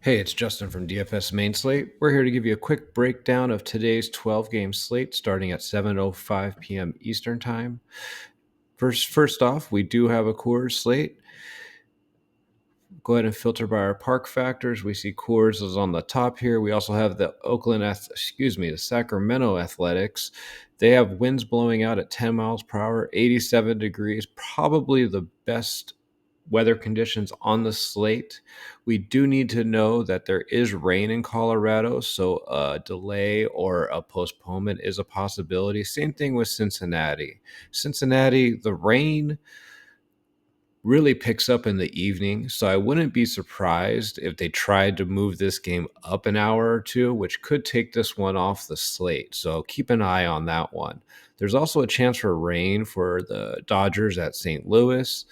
Hey, it's Justin from DFS Main Slate. We're here to give you a quick breakdown of today's 12-game slate starting at 7:05 p.m. Eastern Time. First off, we do have a Coors slate. Go ahead and filter by our park factors. We see Coors is on the top here. We also have the the Sacramento Athletics. They have winds blowing out at 10 miles per hour, 87 degrees, probably the best weather conditions on the slate. We do need to know that there is rain in Colorado, so a delay or a postponement is a possibility. Same thing with Cincinnati. Cincinnati, the rain really picks up in the evening, so I wouldn't be surprised if they tried to move this game up an hour or two, which could take this one off the slate. So keep an eye on that one. There's also a chance for rain for the Dodgers at St. Louis.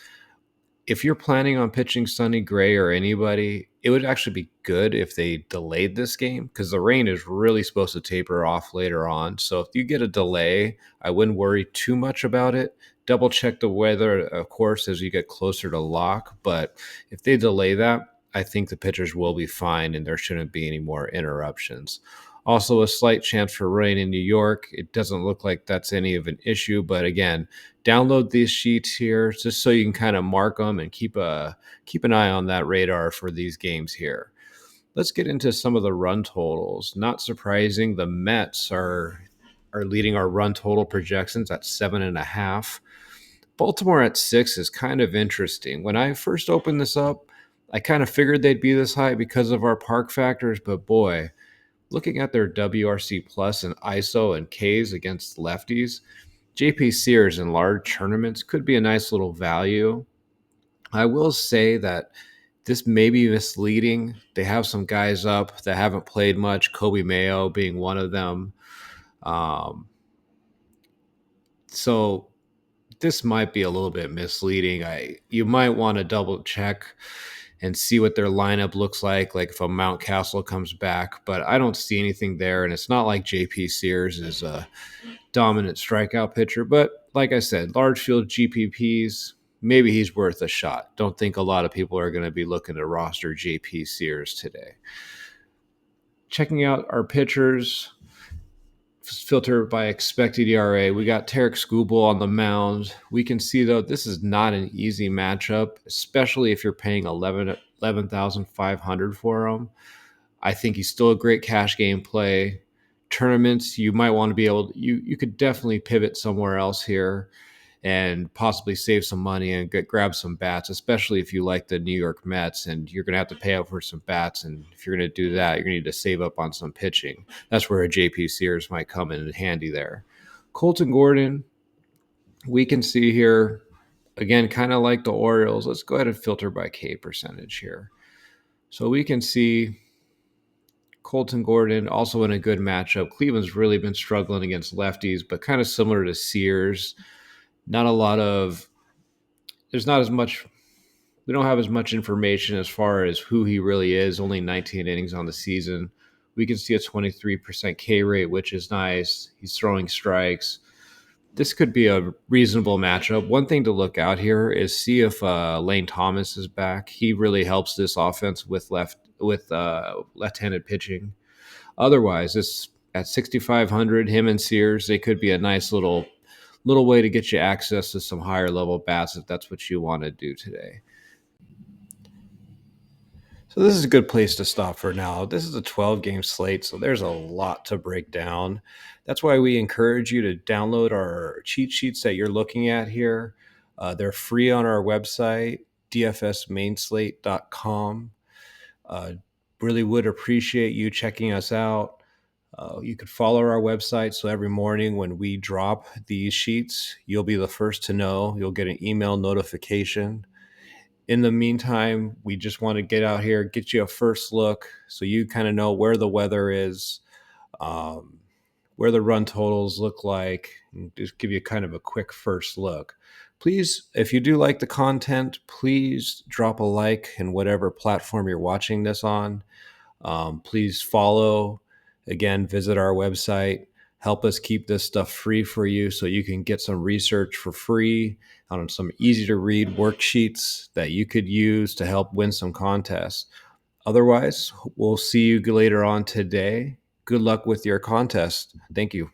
If you're planning on pitching Sonny Gray or anybody, it would actually be good if they delayed this game because the rain is really supposed to taper off later on. So if you get a delay, I wouldn't worry too much about it. Double check the weather, of course, as you get closer to lock. But if they delay that, I think the pitchers will be fine and there shouldn't be any more interruptions. Also, a slight chance for rain in New York. It doesn't look like that's any of an issue, but again, download these sheets here just so you can kind of mark them and keep an eye on that radar for these games here. Let's get into some of the run totals. Not surprising, the Mets are leading our run total projections at 7.5. Baltimore at 6 is kind of interesting. When I first opened this up, I kind of figured they'd be this high because of our park factors, but boy, looking at their WRC plus and ISO and Ks against lefties, JP Sears in large tournaments could be a nice little value. I will say that this may be misleading. They have some guys up that haven't played much, Kobe Mayo being one of them. Um, so this might be a little bit misleading. You might want to double check and see what their lineup looks like if a Mountcastle comes back, but I don't see anything there, and it's not like JP Sears is a dominant strikeout pitcher, but like I said, large field GPPs, maybe he's worth a shot. Don't think a lot of people are going to be looking to roster JP Sears today. Checking out our pitchers, filter by expected ERA. We got Tarek Skubal on the mound. We can see, though, this is not an easy matchup, especially if you're paying 11,500 for him. I think he's still a great cash game play. Tournaments, you might want to be able to, you could definitely pivot somewhere else here and possibly save some money and grab some bats, especially if you like the New York Mets and you're going to have to pay out for some bats. And if you're going to do that, you're going to need to save up on some pitching. That's where a JP Sears might come in handy there. Colton Gordon, we can see here, again, kind of like the Orioles. Let's go ahead and filter by K percentage here. So we can see Colton Gordon also in a good matchup. Cleveland's really been struggling against lefties, but kind of similar to Sears. There's not as much, we don't have as much information as far as who he really is, only 19 innings on the season. We can see a 23% K rate, which is nice. He's throwing strikes. This could be a reasonable matchup. One thing to look out here is see if Lane Thomas is back. He really helps this offense with left-handed pitching. Otherwise, this at 6,500, him and Sears, they could be a nice little way to get you access to some higher level bats if that's what you want to do today. So this is a good place to stop for now. This is a 12-game slate, so there's a lot to break down. That's why we encourage you to download our cheat sheets that you're looking at here. They're free on our website, dfsmainslate.com. Really would appreciate you checking us out. You could follow our website so every morning when we drop these sheets, you'll be the first to know. You'll get an email notification. In the meantime, we just want to get out here, get you a first look so you kind of know where the weather is, where the run totals look like, and just give you kind of a quick first look. Please, if you do like the content, please drop a like in whatever platform you're watching this on. Please follow. Again, visit our website. Help us keep this stuff free for you so you can get some research for free on some easy to read worksheets that you could use to help win some contests. Otherwise, we'll see you later on today. Good luck with your contest. Thank you.